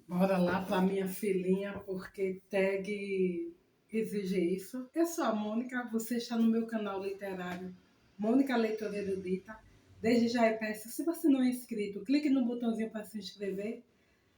Bora lá para minha filhinha, porque tag exige isso. Eu sou a Mônica, você está no meu canal literário Mônica Leitora Erudita. Desde já eu peço, se você não é inscrito, clique no botãozinho para se inscrever.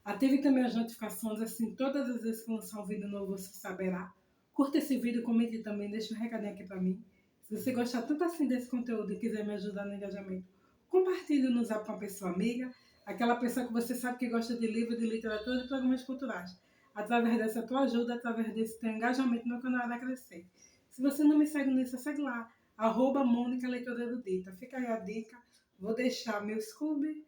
Ative também as notificações, assim todas as vezes que lançar um vídeo novo você saberá. Curta esse vídeo, comente também, deixa um recadinho aqui para mim. Se você gostar tanto assim desse conteúdo e quiser me ajudar no engajamento, compartilhe no Zap com uma pessoa amiga, aquela pessoa que você sabe que gosta de livro, de literatura e de programas culturais. Através dessa tua ajuda, através desse teu engajamento, meu canal vai crescer. Se você não me segue nisso, segue lá, @Mônica Leitora Erudita. Fica aí a dica, vou deixar meu Scooby,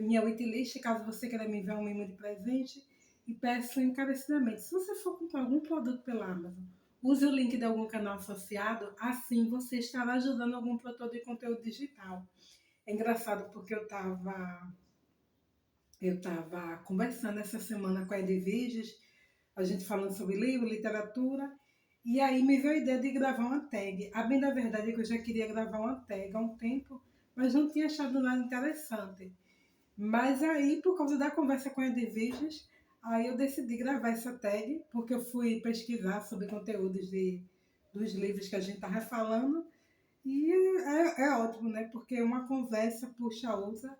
minha wishlist, caso você queira me enviar um mimo de presente, e peço encarecidamente, se você for comprar algum produto pela Amazon, use o link de algum canal associado, assim você estará ajudando algum produtor de conteúdo digital. É engraçado porque eu tava conversando essa semana com a Edviges, a gente falando sobre livro, literatura, e aí me veio a ideia de gravar uma tag. A bem da verdade é que eu já queria gravar uma tag há um tempo, mas não tinha achado nada interessante. Mas aí, por causa da conversa com a Edviges, aí eu decidi gravar essa tag, porque eu fui pesquisar sobre conteúdos dos livros que a gente estava falando, e é ótimo, né? Porque uma conversa puxa a outra.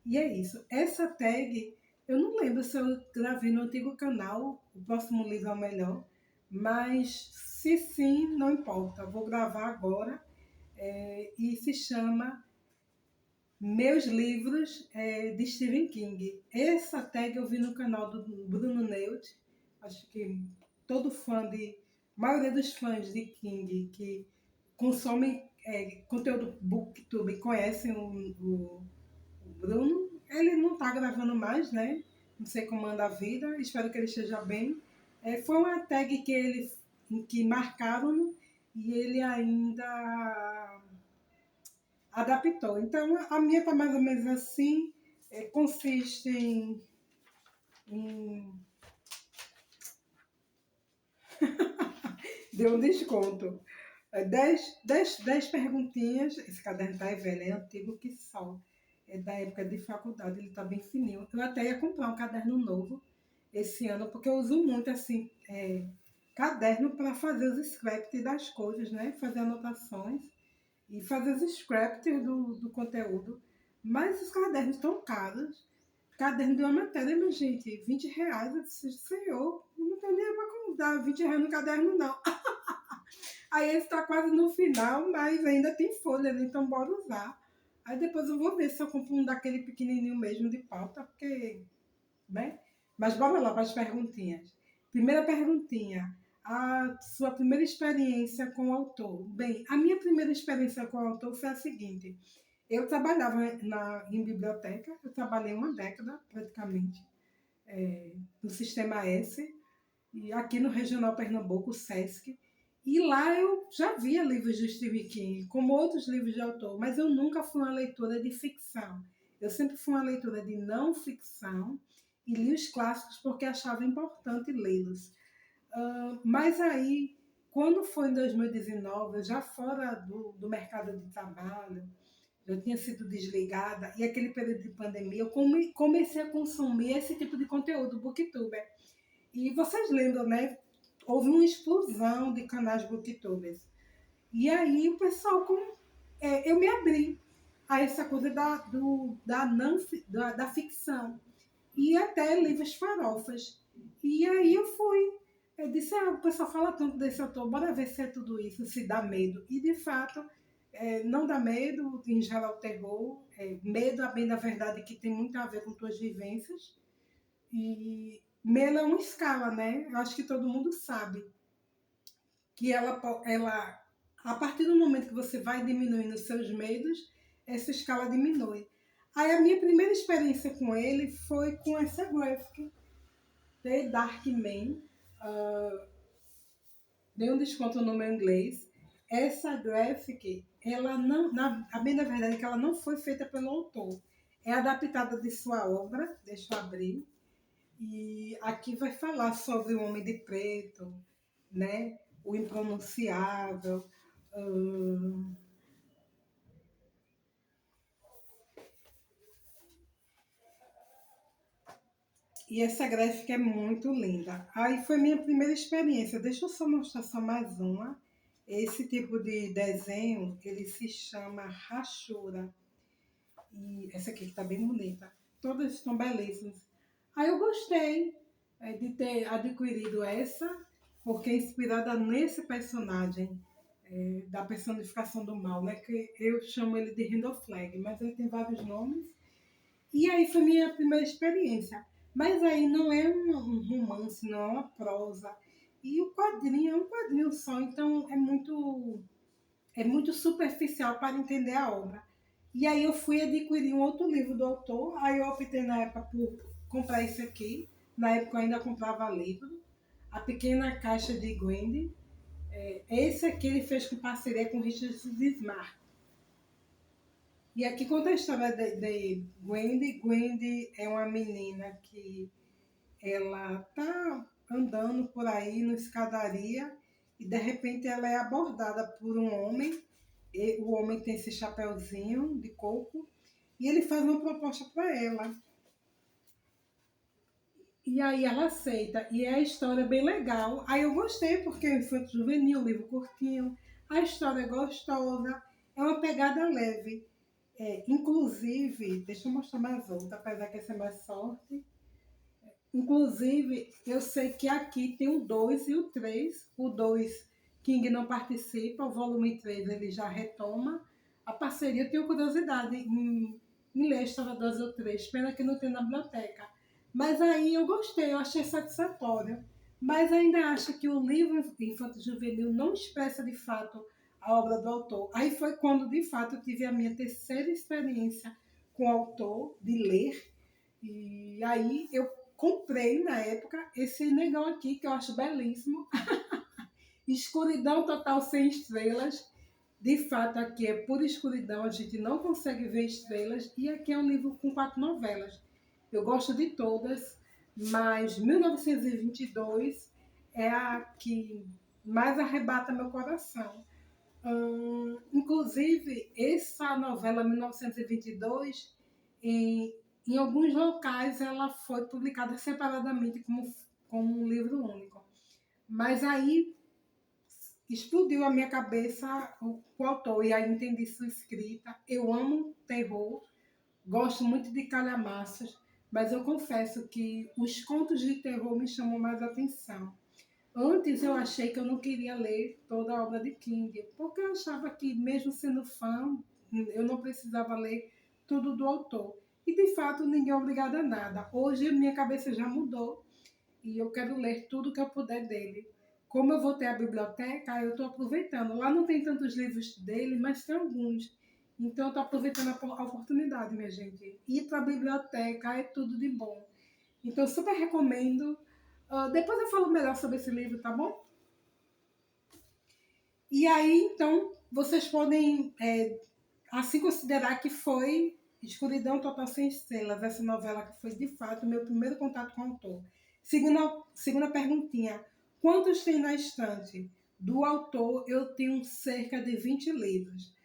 E é isso. Essa tag, eu não lembro se eu gravei no antigo canal, o próximo livro é o melhor. Mas se sim, não importa. Vou gravar agora. E se chama Meus Livros de Stephen King. Essa tag eu vi no canal do Bruno Neut. Acho que todo fã de. A maioria dos fãs de King que consomem conteúdo booktube conhecem o Bruno. Ele não está gravando mais, né? Não sei como anda a vida, espero que ele esteja bem. Foi uma tag que marcaram e ele ainda adaptou. Então, a minha está mais ou menos assim, consiste em deu um desconto. 10 perguntinhas. Esse caderno tá velho, é antigo que só. É da época de faculdade, ele tá bem fininho. Eu até ia comprar um caderno novo esse ano, porque eu uso muito assim, caderno para fazer os scripts das coisas, né? Fazer anotações e fazer os scripts do conteúdo. Mas os cadernos estão caros. Caderno de uma matéria, minha gente, R$ 20. Eu disse, senhor, não tem nem para dar R$ 20 no caderno, não. Aí ele está quase no final, mas ainda tem folha, né? Então bora usar. Aí depois eu vou ver se eu compro um daquele pequenininho mesmo de pauta, porque, né? Mas bora lá para as perguntinhas. Primeira perguntinha. A sua primeira experiência com o autor. Bem, a minha primeira experiência com o autor foi a seguinte. Eu trabalhava em biblioteca, eu trabalhei uma década praticamente, no Sistema S, e aqui no Regional Pernambuco, o SESC. E lá eu já via livros de Stephen King, como outros livros de autor, mas eu nunca fui uma leitora de ficção. Eu sempre fui uma leitora de não ficção e li os clássicos porque achava importante lê-los. Mas aí, quando foi em 2019, já fora do mercado de trabalho, eu tinha sido desligada, e aquele período de pandemia, eu comecei a consumir esse tipo de conteúdo, booktuber. E vocês lembram, né? Houve uma explosão de canais booktubers. E aí o pessoal, eu me abri a essa coisa da ficção. E até livros farofas. E aí eu fui. Eu disse, o pessoal fala tanto desse autor, bora ver se é tudo isso, se dá medo. E de fato, não dá medo, em geral terror. Medo, a bem da verdade, que tem muito a ver com tuas vivências. E medo é uma escala, né? Eu acho que todo mundo sabe que ela, a partir do momento que você vai diminuindo os seus medos, essa escala diminui. Aí a minha primeira experiência com ele foi com essa graphic, The Dark Man. Dei um desconto no meu inglês. Essa graphic, ela não, a bem da verdade é que ela não foi feita pelo autor. É adaptada de sua obra, deixa eu abrir. E aqui vai falar sobre o Homem de Preto, né? O Impronunciável. hum, E essa gráfica é muito linda. Aí foi minha primeira experiência. Deixa eu só mostrar só mais uma. Esse tipo de desenho, ele se chama rachura. E essa aqui que tá bem bonita. Todas estão belíssimas. Aí eu gostei de ter adquirido essa, porque é inspirada nesse personagem da personificação do mal, né? Que eu chamo ele de Rindoflag, mas ele tem vários nomes. E aí foi minha primeira experiência. Mas aí não é um romance, não é uma prosa. E o quadrinho é um quadrinho só, então é muito superficial para entender a obra. E aí eu fui adquirir um outro livro do autor, aí eu optei na época por comprar esse aqui. Na época eu ainda comprava livro. A Pequena Caixa de Gwendy. Esse aqui ele fez com parceria com Richard Smart. E aqui conta a história de Gwendy. Gwendy é uma menina que ela tá andando por aí na escadaria e de repente ela é abordada por um homem. E o homem tem esse chapéuzinho de coco e ele faz uma proposta para ela. E aí ela aceita. E é a história bem legal. Aí eu gostei porque é infanto juvenil, livro curtinho. A história é gostosa. É uma pegada leve. Inclusive, deixa eu mostrar mais outra, apesar que essa é mais sorte. Inclusive, eu sei que aqui tem o 2 e o 3. O 2, King não participa, o volume 3 ele já retoma. A parceria, eu tenho curiosidade em ler a história 2 ou 3, pena que não tem na biblioteca. Mas aí eu gostei, eu achei satisfatório. Mas ainda acho que o livro Infanto Juvenil não expressa de fato a obra do autor. Aí foi quando de fato eu tive a minha terceira experiência com o autor de ler. E aí eu comprei na época esse negão aqui que eu acho belíssimo. Escuridão total sem estrelas. De fato, aqui é pura escuridão, a gente não consegue ver estrelas. E aqui é um livro com 4 novelas. Eu gosto de todas, mas 1922 é a que mais arrebata meu coração. Inclusive, essa novela 1922, em alguns locais, ela foi publicada separadamente como um livro único. Mas aí explodiu a minha cabeça o autor, e aí entendi sua escrita. Eu amo terror, gosto muito de calhamaços, mas eu confesso que os contos de terror me chamam mais atenção. Antes eu achei que eu não queria ler toda a obra de King, porque eu achava que, mesmo sendo fã, eu não precisava ler tudo do autor. E de fato ninguém é obrigado a nada. Hoje minha cabeça já mudou e eu quero ler tudo que eu puder dele. Como eu vou ter a biblioteca, eu estou aproveitando. Lá não tem tantos livros dele, mas tem alguns. Então eu estou aproveitando a oportunidade, minha gente. Ir para a biblioteca é tudo de bom. Então eu super recomendo. Depois eu falo melhor sobre esse livro, tá bom? E aí, então, vocês podem assim considerar que foi Escuridão Total Sem Estrelas, essa novela que foi de fato o meu primeiro contato com o autor. Segunda perguntinha: quantos tem na estante? Do autor, eu tenho cerca de 20 livros.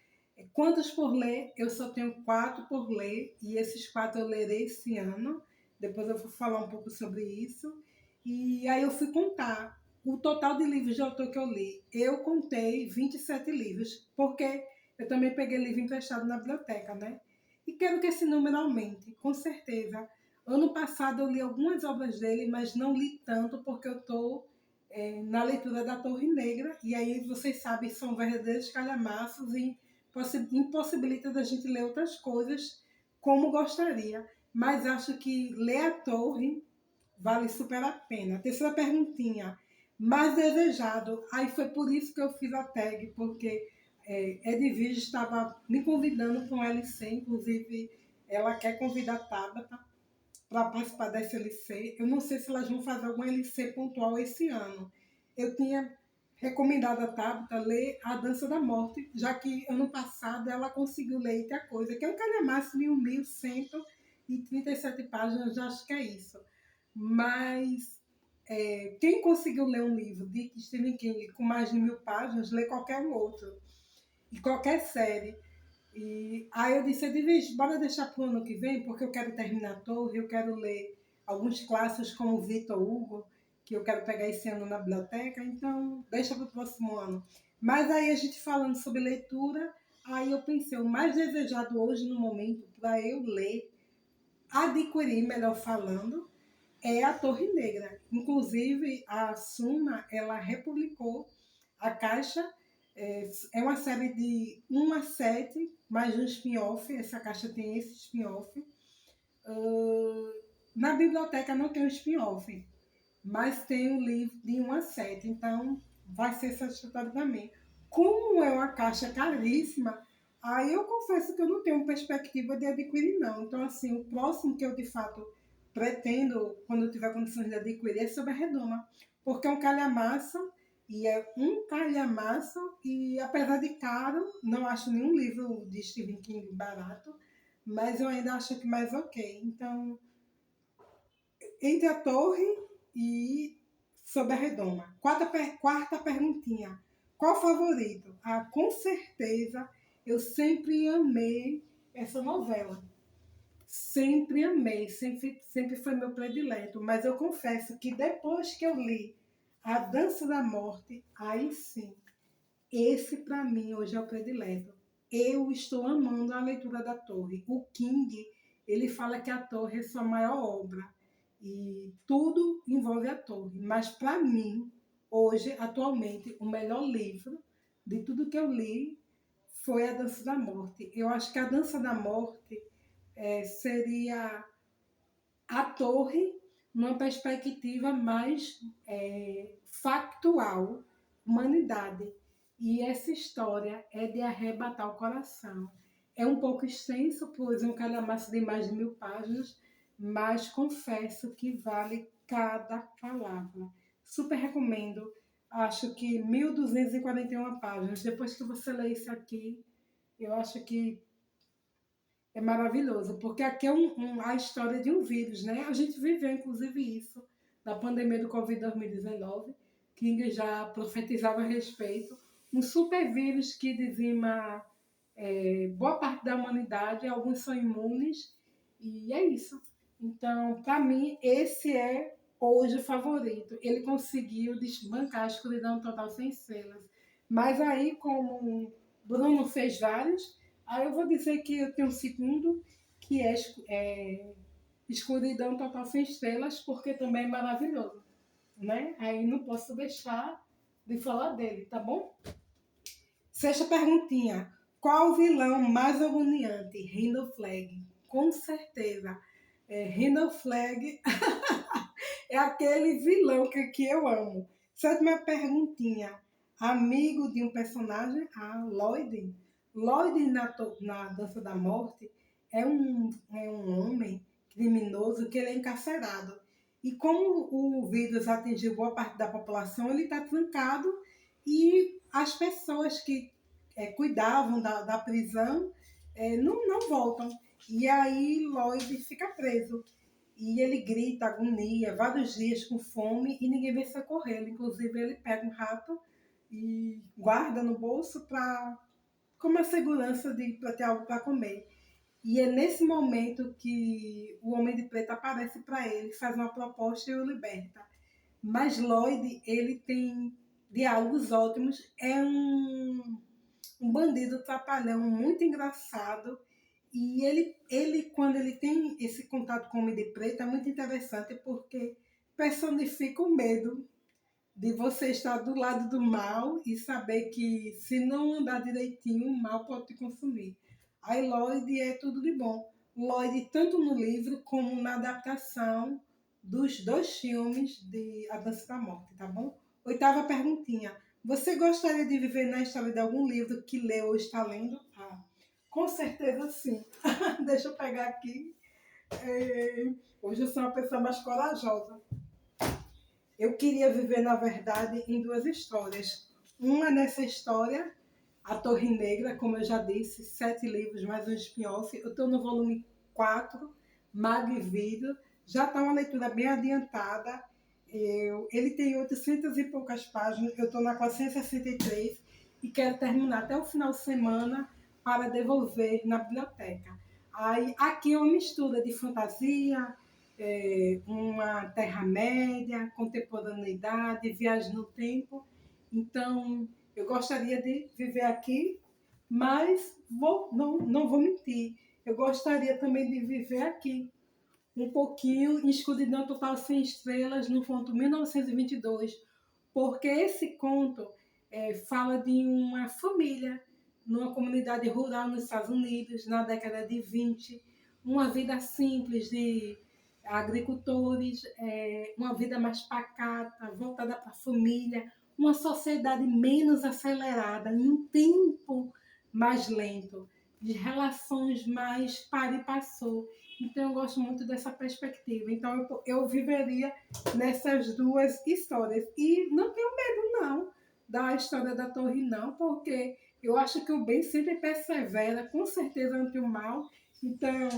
Quantos por ler? Eu só tenho 4 por ler, e esses 4 eu lerei esse ano. Depois eu vou falar um pouco sobre isso. E aí eu fui contar o total de livros de autor que eu li. Eu contei 27 livros, porque eu também peguei livro emprestado na biblioteca, né? E quero que esse número aumente, com certeza. Ano passado eu li algumas obras dele, mas não li tanto, porque eu estou na leitura da Torre Negra, e aí vocês sabem, são verdadeiros calhamaços e impossibilita da gente ler outras coisas como gostaria. Mas acho que ler a Torre vale super a pena. Terceira perguntinha: mais desejado? Aí foi por isso que eu fiz a tag, porque Edvige estava me convidando para um LC, inclusive ela quer convidar a Tabata para participar desse LC. Eu não sei se elas vão fazer algum LC pontual esse ano. Eu tinha recomendado a Tabata ler A Dança da Morte, já que ano passado ela conseguiu ler outra coisa, que é um calhamaço de 1.137 páginas, já acho que é isso. Mas quem conseguiu ler um livro de Stephen King com mais de 1.000 páginas, lê qualquer um outro. E qualquer série. E aí eu disse, bora deixar para o ano que vem, porque eu quero terminar a Torre, eu quero ler alguns clássicos como Victor Hugo, que eu quero pegar esse ano na biblioteca, então deixa para o próximo ano. Mas aí a gente falando sobre leitura, aí eu pensei, o mais desejado hoje no momento para eu ler, adquirir, melhor falando, é a Torre Negra. Inclusive, a Suma, ela republicou a caixa, é uma série de 1 a 7, mais um spin-off, essa caixa tem esse spin-off. Na biblioteca não tem o spin-off, mas tem o livro de 1 a 7, então vai ser satisfatório também. Como é uma caixa caríssima, aí eu confesso que eu não tenho perspectiva de adquirir, não. Então, assim, o próximo que eu de fato pretendo, quando eu tiver condições de adquirir, é sobre a Redoma, porque é um calhamaço, e é um calhamaço, e apesar de caro, não acho nenhum livro de Stephen King barato, mas eu ainda acho que mais ok. Então, entre a torre e sobre a redoma. Quarta perguntinha. Qual o favorito? Ah, com certeza, eu sempre amei essa novela. Sempre amei, sempre foi meu predileto. Mas eu confesso que depois que eu li A Dança da Morte, aí sim, esse para mim hoje é o predileto. Eu estou amando a leitura da Torre. O King, ele fala que a Torre é sua maior obra e tudo envolve a Torre. Mas para mim, hoje, atualmente, o melhor livro de tudo que eu li foi A Dança da Morte. Eu acho que A Dança da Morte seria a Torre numa perspectiva mais factual, humanidade. E essa história é de arrebatar o coração. É um pouco extenso, pois é um calhamaço de mais de 1000 páginas, mas confesso que vale cada palavra. Super recomendo. Acho que 1241 páginas. Depois que você lê isso aqui, eu acho que é maravilhoso, porque aqui é a história de um vírus, né? A gente viveu, inclusive, isso da pandemia do Covid-2019. King já profetizava a respeito. Um super vírus que dizima boa parte da humanidade, alguns são imunes, e é isso. Então, para mim, esse é hoje o favorito. Ele conseguiu desbancar a escuridão total sem estrelas. Mas aí, como Bruno fez vários, aí eu vou dizer que eu tenho um segundo, que é Escuridão Total Sem Estrelas, porque também é maravilhoso, né? Aí não posso deixar de falar dele, tá bom? Sexta perguntinha. Qual o vilão mais agoniante? Randall Flag. Com certeza. Randall Flag é aquele vilão que eu amo. Sétima perguntinha. Amigo de um personagem? Lloyd. Lloyd na Dança da Morte é um homem criminoso que ele é encarcerado. E como o vírus atingiu boa parte da população, ele está trancado e as pessoas que cuidavam da prisão não voltam. E aí Lloyd fica preso. E ele grita, agonia, vários dias com fome e ninguém vem socorrê-lo. Inclusive, ele pega um rato e guarda no bolso como a segurança para ter algo para comer. E é nesse momento que o Homem de Preto aparece para ele, faz uma proposta e o liberta. Mas Lloyd, ele tem diálogos ótimos, é um bandido trapalhão muito engraçado. E ele, quando ele tem esse contato com o Homem de Preto, é muito interessante porque personifica o medo de você estar do lado do mal e saber que se não andar direitinho, o mal pode te consumir. Aí Lloyd é tudo de bom. Lloyd, tanto no livro como na adaptação dos 2 filmes de A Dança da Morte, tá bom? Oitava perguntinha. Você gostaria de viver na história de algum livro que leu ou está lendo? Com certeza sim. Deixa eu pegar aqui. Hoje eu sou uma pessoa mais corajosa. Eu queria viver, na verdade, em 2 histórias. Uma nessa história, A Torre Negra, como eu já disse, 7 livros mais um spin-off. Eu estou no volume 4, Mago e Vidro. Já está uma leitura bem adiantada. Ele tem 800 e poucas páginas. Eu estou na 463 e quero terminar até o final de semana para devolver na biblioteca. Aí, aqui é uma mistura de fantasia, uma Terra-média, contemporaneidade, viagem no tempo. Então, eu gostaria de viver aqui, mas não vou mentir. Eu gostaria também de viver aqui, um pouquinho em Escuridão Total Sem Estrelas, no conto 1922, porque esse conto fala de uma família numa comunidade rural nos Estados Unidos, na década de 20, uma vida simples de agricultores, uma vida mais pacata, voltada para a família, uma sociedade menos acelerada, em um tempo mais lento, de relações mais para e passou. Então eu gosto muito dessa perspectiva. Então eu viveria nessas duas histórias. E não tenho medo, não, da história da torre, não, porque eu acho que o bem sempre persevera, com certeza, ante o mal. Então,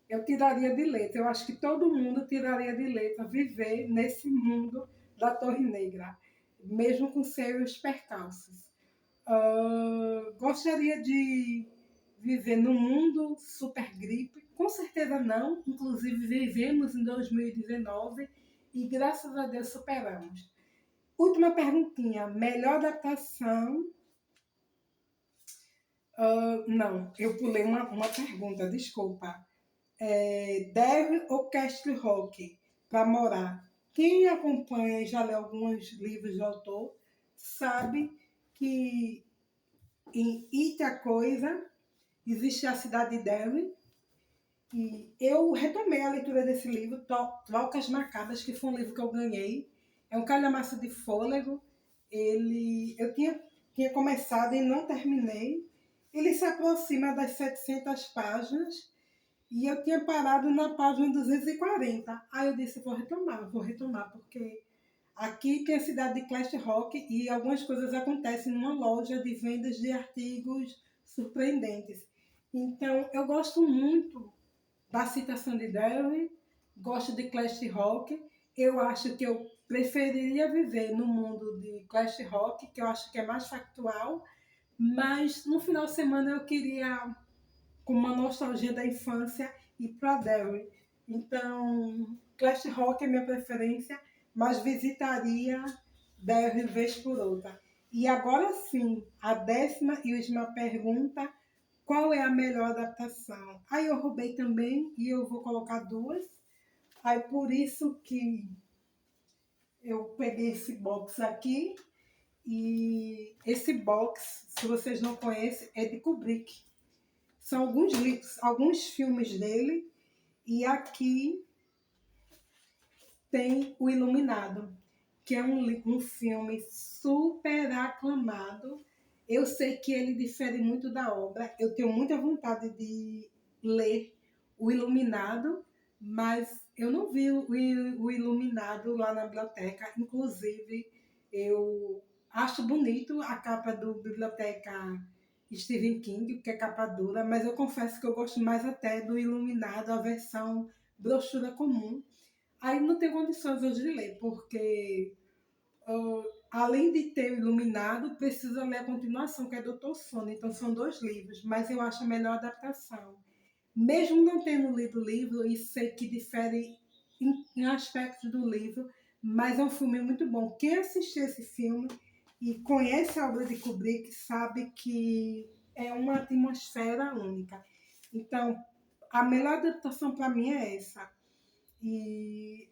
eu tiraria de letra. Eu acho que todo mundo tiraria de letra viver nesse mundo da Torre Negra, mesmo com seus percalços. Gostaria de viver no mundo super gripe? Com certeza não. Inclusive, vivemos em 2019 e, graças a Deus, superamos. Última perguntinha. Melhor adaptação? Não, eu pulei uma pergunta, desculpa. Derry ou Castle Rock para morar? Quem acompanha e já leu alguns livros do autor sabe que em Itacoisa existe a cidade de Derry. E eu retomei a leitura desse livro, Trocas Macabras, que foi um livro que eu ganhei. É um calhamaço de fôlego. Eu tinha começado e não terminei. Ele se aproxima das 700 páginas e eu tinha parado na página 240. Aí eu disse, vou retomar, porque aqui tem a cidade de Clash Rock e algumas coisas acontecem numa loja de vendas de artigos surpreendentes. Então, eu gosto muito da citação de Derry, gosto de Clash Rock. Eu acho que eu preferiria viver no mundo de Clash Rock, que eu acho que é mais factual, mas no final de semana eu queria, com uma nostalgia da infância, ir para Derry. Então, Clash Rock é minha preferência, mas visitaria Derry vez por outra. E agora sim, a 10ª e última pergunta: qual é a melhor adaptação? Aí eu roubei também e eu vou colocar duas. Aí por isso que eu peguei esse box aqui. E esse box, se vocês não conhecem, é de Kubrick. São alguns livros, alguns filmes dele. E aqui tem O Iluminado, que é um filme super aclamado. Eu sei que ele difere muito da obra. Eu tenho muita vontade de ler O Iluminado, mas eu não vi o Iluminado lá na biblioteca. Inclusive, eu acho bonito a capa do Biblioteca Stephen King, que é capa dura, mas eu confesso que eu gosto mais até do Iluminado, a versão brochura comum. Aí não tem condições hoje de ler, porque além de ter o Iluminado, precisa ler a continuação, que é Doutor Sono. Então são dois livros, mas eu acho a melhor adaptação. Mesmo não tendo lido o livro, e sei que difere em aspectos do livro, mas é um filme muito bom. Quem assistiu esse filme e conhece a obra de Kubrick sabe que é uma atmosfera única. Então, a melhor adaptação para mim é essa. E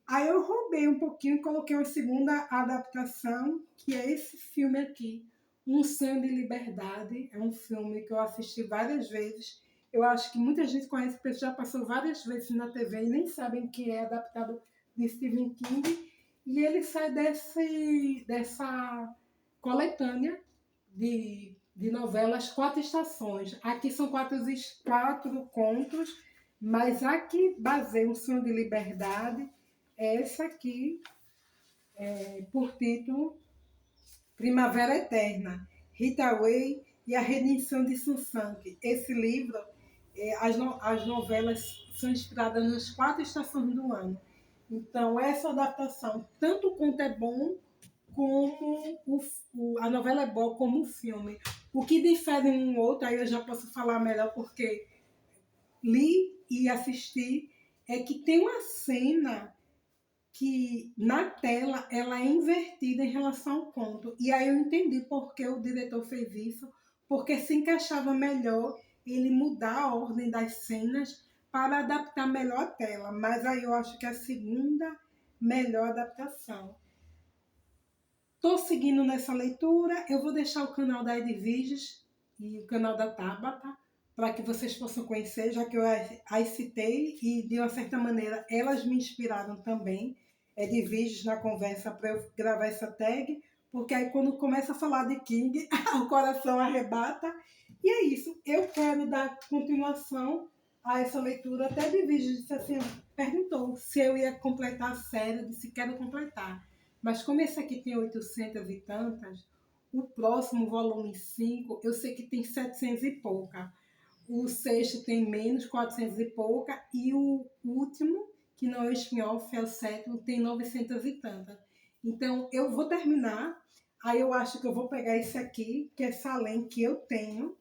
aí eu roubei um pouquinho e coloquei uma segunda adaptação, que é esse filme aqui, Um Sonho de Liberdade. É um filme que eu assisti várias vezes. Eu acho que muita gente conhece, porque já passou várias vezes na TV e nem sabem que é adaptado de Stephen King. E ele sai dessa coletânea de novelas Quatro Estações. Aqui são quatro contos, mas a que baseia Um Sonho de Liberdade é essa aqui, por título Primavera Eterna, Rita Way e a Redenção de Sunsang. Esse livro, as novelas são inspiradas nas quatro estações do ano. Então, essa adaptação, tanto o conto é bom, como a novela é boa, como o filme. O que difere um outro, aí eu já posso falar melhor, porque li e assisti, é que tem uma cena que na tela ela é invertida em relação ao conto. E aí eu entendi por que o diretor fez isso, porque se encaixava melhor ele mudar a ordem das cenas para adaptar melhor a tela. Mas aí eu acho que é a segunda melhor adaptação. Estou seguindo nessa leitura. Eu vou deixar o canal da Edviges e o canal da Tabata para que vocês possam conhecer, já que eu as citei e de uma certa maneira elas me inspiraram também. Edviges na conversa para eu gravar essa tag, porque aí quando começa a falar de King, o coração arrebata. E é isso. Eu quero dar continuação a essa leitura. Até Edviges disse assim, perguntou se eu ia completar a série, eu disse quero completar. Mas como esse aqui tem 800 e tantas, o próximo, volume 5, eu sei que tem 700 e pouca. O sexto tem menos, 400 e pouca. E o último, que não é o spin-off, é o sétimo, tem 900 e tantas. Então, eu vou terminar. Aí eu acho que eu vou pegar esse aqui, que é Salem, que eu tenho.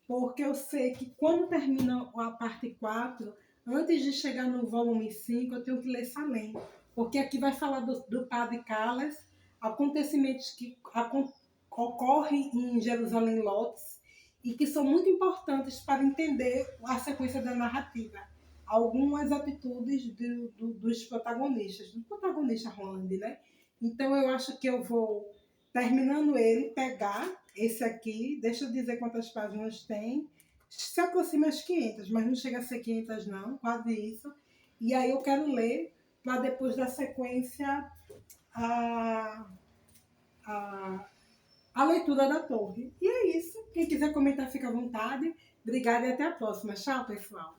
Porque eu sei que quando termina a parte 4, antes de chegar no volume 5, eu tenho que ler Salem. Porque aqui vai falar do padre Callas, acontecimentos que ocorrem em Jerusalém Lotz e que são muito importantes para entender a sequência da narrativa. Algumas atitudes dos protagonistas, do protagonista Roland, né? Então eu acho que eu vou, terminando ele, pegar esse aqui, deixa eu dizer quantas páginas tem, se aproxima às 500, mas não chega a ser 500 não, quase isso. E aí eu quero ler para depois da sequência a, a, a leitura da torre. E é isso. Quem quiser comentar, fica à vontade. Obrigada e até a próxima. Tchau, pessoal.